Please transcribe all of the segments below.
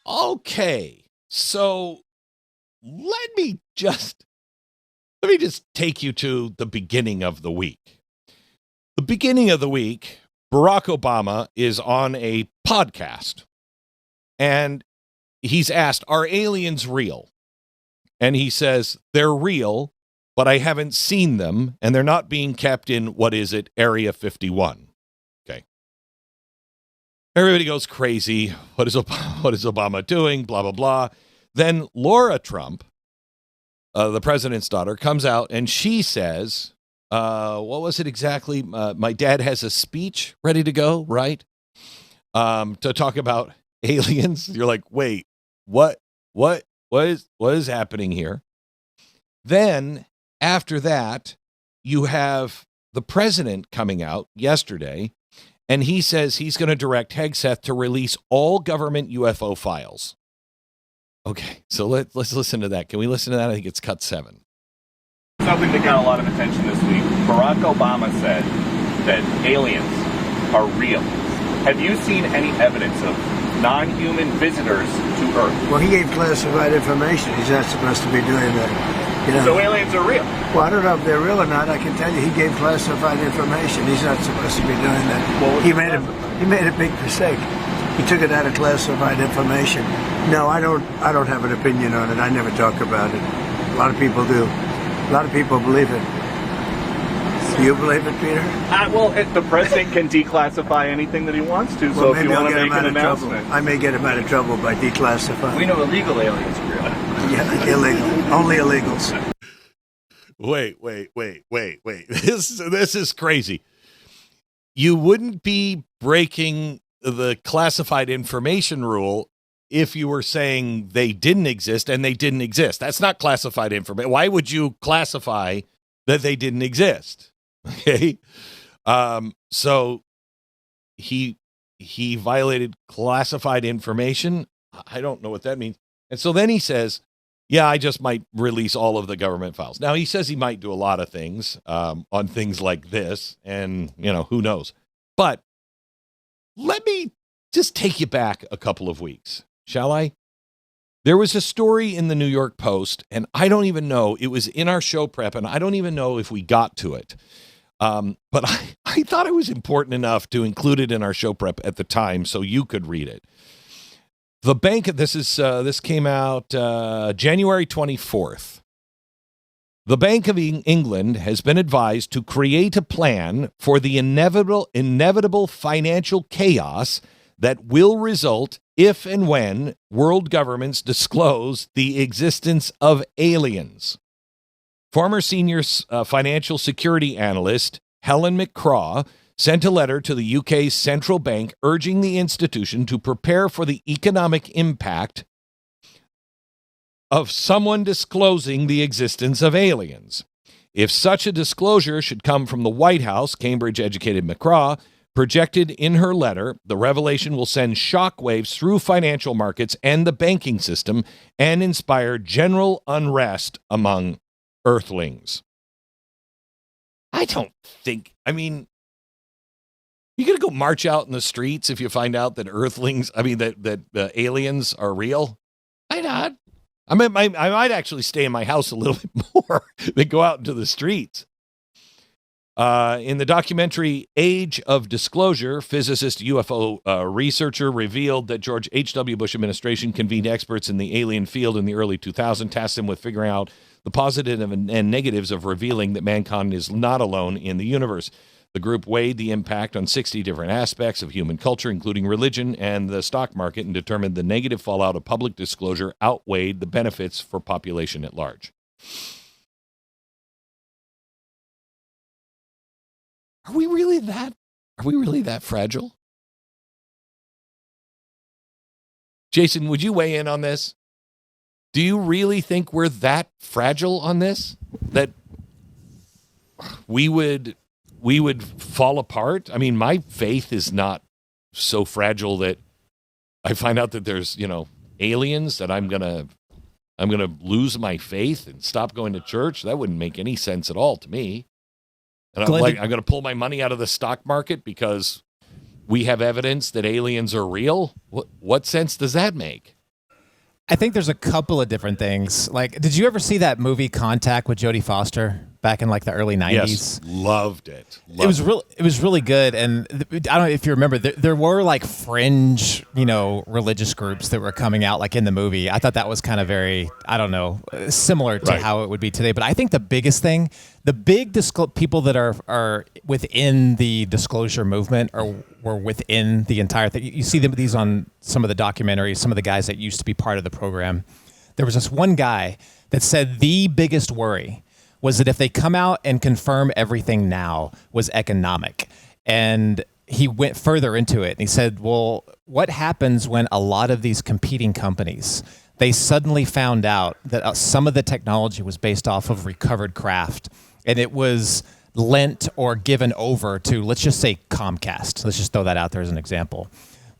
Okay, so let me just take you to the beginning of the week. The beginning of the week, Barack Obama is on a podcast, and he's asked, "Are aliens real?" And he says, "They're real, but I haven't seen them, and they're not being kept in, what is it, Area 51. Okay. Everybody goes crazy. What is Obama doing? Blah, blah, blah. Then Laura Trump, the president's daughter, comes out and she says, what was it exactly? My dad has a speech ready to go, right? To talk about aliens. You're like, wait, what is happening here? Then after that, you have the president coming out yesterday, and he says he's going to direct Hegseth to release all government UFO files. Okay, so let's listen to that. Can we listen to that? I think it's cut 7. Something that got a lot of attention this week. Barack Obama said that aliens are real. Have you seen any evidence of non-human visitors to Earth? Well, he gave classified information. He's not supposed to be doing that. You know? So aliens are real? Well, I don't know if they're real or not. I can tell you he gave classified information. He's not supposed to be doing that. Well, he made a big mistake. He took it out of classified information. No, I don't have an opinion on it. I never talk about it. A lot of people do. A lot of people believe it. Do you believe it, Peter? Well, the president can declassify anything that he wants to, so if you want to make an announcement. I may get him out of trouble by declassifying. We know illegal aliens are real. Yeah, illegal. Only illegals. Wait. This is crazy. You wouldn't be breaking the classified information rule if you were saying they didn't exist and they didn't exist. That's not classified information. Why would you classify that they didn't exist? Okay. So he violated classified information. I don't know what that means. And so then he says, yeah, I just might release all of the government files. Now, he says he might do a lot of things on things like this, and, who knows. But let me just take you back a couple of weeks, shall I? There was a story in the New York Post, and I don't even know, it was in our show prep, and I don't even know if we got to it. But I thought it was important enough to include it in our show prep at the time so you could read it. The Bank, this came out January 24th. The Bank of England has been advised to create a plan for the inevitable financial chaos that will result if and when world governments disclose the existence of aliens. Former senior financial security analyst Helen McCraw sent a letter to the UK's central bank urging the institution to prepare for the economic impact of someone disclosing the existence of aliens. If such a disclosure should come from the White House, Cambridge-educated McCraw projected in her letter, the revelation will send shockwaves through financial markets and the banking system and inspire general unrest among Earthlings. You're going to go march out in the streets if you find out that that aliens are real? Why not? I might actually stay in my house a little bit more than go out into the streets. In the documentary Age of Disclosure, physicist UFO researcher revealed that George H.W. Bush administration convened experts in the alien field in the early 2000s, tasked them with figuring out the positive and negatives of revealing that mankind is not alone in the universe. The group weighed the impact on 60 different aspects of human culture, including religion and the stock market, and determined the negative fallout of public disclosure outweighed the benefits for population at large. Are we really that fragile? Jason, would you weigh in on this? Do you really think we're that fragile on this? That we would fall apart? I mean, my faith is not so fragile that I find out that there's, aliens, that I'm going to lose my faith and stop going to church. That wouldn't make any sense at all to me. And I'm going to pull my money out of the stock market because we have evidence that aliens are real. What sense does that make? I think there's a couple of different things. Like, did you ever see that movie Contact with Jodie Foster back in like the early 90s? Yes, loved it. It was really good. And I don't know if you remember, there were like fringe, religious groups that were coming out like in the movie. I thought that was kind of very, I don't know, similar to how it would be today. But I think the biggest thing, the big people that are within the disclosure movement were within the entire thing. You see these on some of the documentaries, some of the guys that used to be part of the program. There was this one guy that said the biggest worry was that if they come out and confirm everything now was economic. And he went further into it and he said, well, what happens when a lot of these competing companies, they suddenly found out that some of the technology was based off of recovered craft and it was lent or given over to, let's just say Comcast. Let's just throw that out there as an example.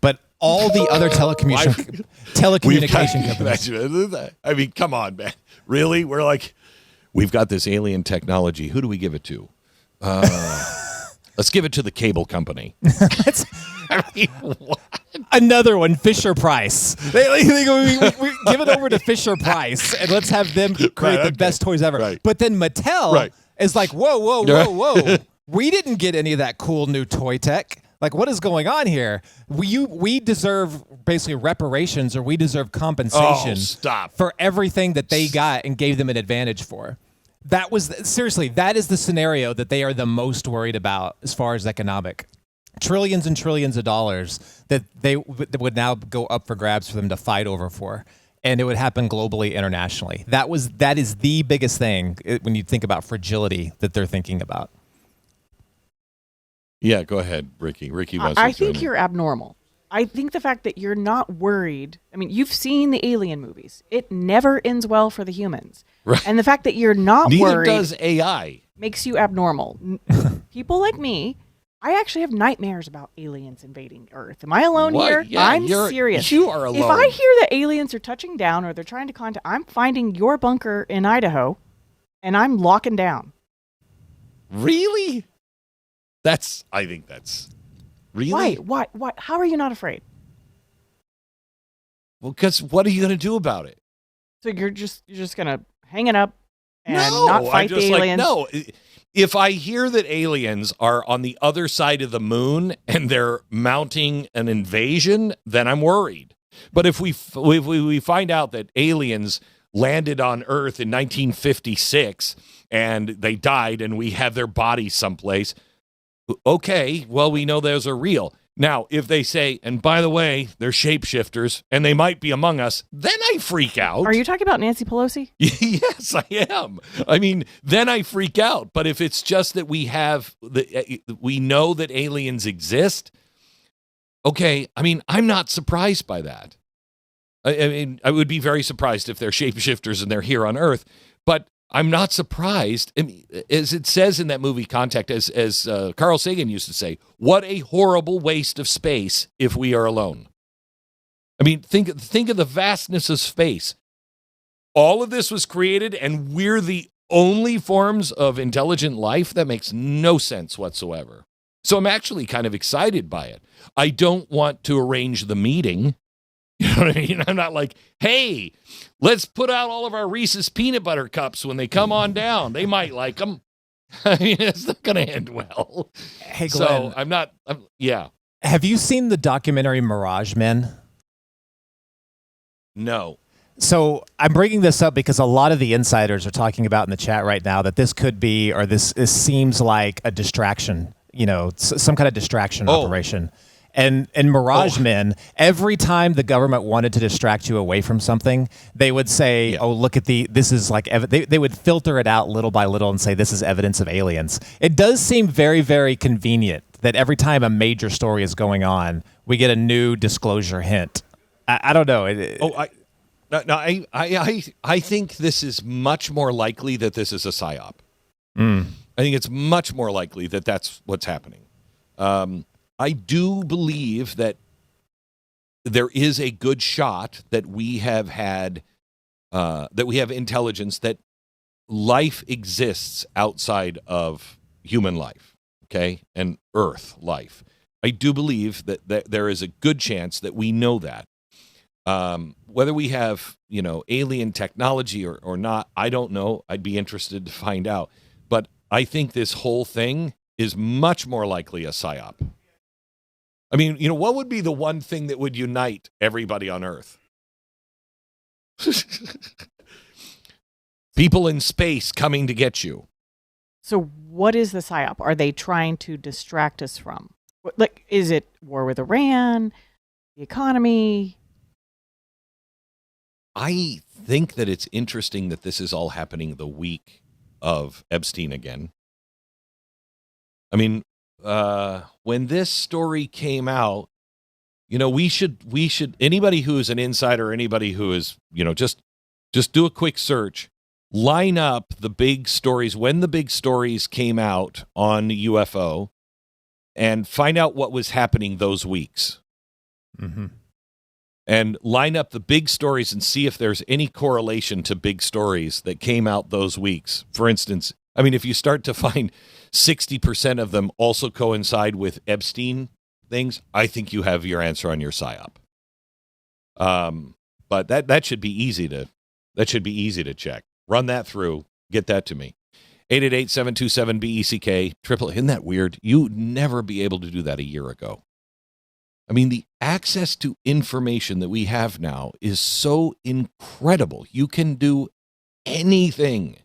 But all the other telecommunication companies. I mean, come on, man. Really? We're like, we've got this alien technology. Who do we give it to? Let's give it to the cable company. I mean, what? Another one, Fisher Price. They we give it over to Fisher Price and let's have them create the best toys ever. Right. But then Mattel is like, whoa. We didn't get any of that cool new toy tech. Like, what is going on here? We deserve basically reparations or we deserve compensation for everything that they got and gave them an advantage for. That is the scenario that they are the most worried about as far as economic. Trillions and trillions of dollars that that would now go up for grabs for them to fight over for. And it would happen globally, internationally. That is the biggest thing when you think about fragility that they're thinking about. Yeah, go ahead, Ricky. I think you're abnormal. I think the fact that you're not worried. I mean, you've seen the alien movies. It never ends well for the humans. Right. And the fact that you're not Neither worried does AI. makes you abnormal. People like me, I actually have nightmares about aliens invading Earth. Am I alone here? Yeah, I'm serious. You are alone. If I hear that aliens are touching down or they're trying to contact, I'm finding your bunker in Idaho and I'm locking down. Really? I think that's really. Why? How are you not afraid? Well, because what are you going to do about it? So you're just gonna hang it up and not fight the aliens? No. If I hear that aliens are on the other side of the moon and they're mounting an invasion, then I'm worried. But if we find out that aliens landed on Earth in 1956 and they died and we have their bodies someplace, okay, well, we know those are real. Now, if they say, and by the way, they're shapeshifters and they might be among us, then I freak out. Are you talking about Nancy Pelosi? Yes, I am. I mean, then I freak out. But if it's just that we know that aliens exist, okay, I mean, I'm not surprised by that. I mean, I would be very surprised if they're shapeshifters and they're here on Earth, but I'm not surprised. I mean, as it says in that movie Contact, as Carl Sagan used to say, what a horrible waste of space if we are alone. I mean, think of the vastness of space. All of this was created and we're the only forms of intelligent life? That makes no sense whatsoever. So I'm actually kind of excited by it. I don't want to arrange the meeting. You know what I mean? I'm not like, hey, let's put out all of our Reese's peanut butter cups when they come on down. They might like them. I mean, it's not going to end well. Hey, Glenn. So yeah. Have you seen the documentary Mirage Men? No. So I'm bringing this up because a lot of the insiders are talking about in the chat right now that this could be, or this seems like a distraction, some kind of distraction operation. And Mirage Men, every time the government wanted to distract you away from something, they would say, oh, look at this is like, they would filter it out little by little and say, this is evidence of aliens. It does seem very, very convenient that every time a major story is going on, we get a new disclosure hint. I don't know. I think this is much more likely that this is a psyop. I think it's much more likely that that's what's happening. I do believe that there is a good shot that we have had, that we have intelligence, that life exists outside of human life, okay, and Earth life. I do believe that there is a good chance that we know that. Whether we have, alien technology or not, I don't know. I'd be interested to find out. But I think this whole thing is much more likely a psyop. I mean, what would be the one thing that would unite everybody on Earth? People in space coming to get you. So what is the psyop? Are they trying to distract us from? Like, is it war with Iran, the economy? I think that it's interesting that this is all happening the week of Epstein again. I mean, when this story came out, we should anybody who is an insider, anybody who is, just do a quick search, line up the big stories when the big stories came out on UFO, and find out what was happening those weeks. Mm-hmm. And line up the big stories and see if there's any correlation to big stories that came out those weeks. For instance, I mean, if you start to find 60% of them also coincide with Epstein things, I think you have your answer on your psyop. But that should be easy to check. Run that through. Get that to me. 888-727-BECK. Isn't that weird? You'd never be able to do that a year ago. I mean, the access to information that we have now is so incredible. You can do anything.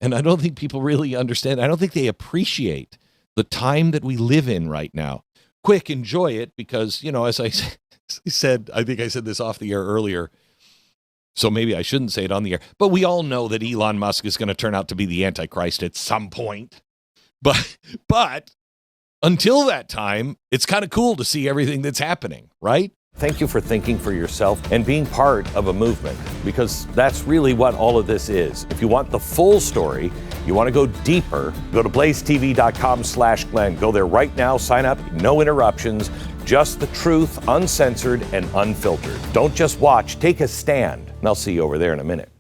And I don't think people really understand. I don't think they appreciate the time that we live in right now. Quick, enjoy it because, as I said, I think I said this off the air earlier, so maybe I shouldn't say it on the air, but we all know that Elon Musk is going to turn out to be the Antichrist at some point. But until that time, it's kind of cool to see everything that's happening, right? Thank you for thinking for yourself and being part of a movement, because that's really what all of this is. If you want the full story, you want to go deeper, go to blazetv.com/Glenn. Go there right now, sign up, no interruptions, just the truth, uncensored and unfiltered. Don't just watch, take a stand. And I'll see you over there in a minute.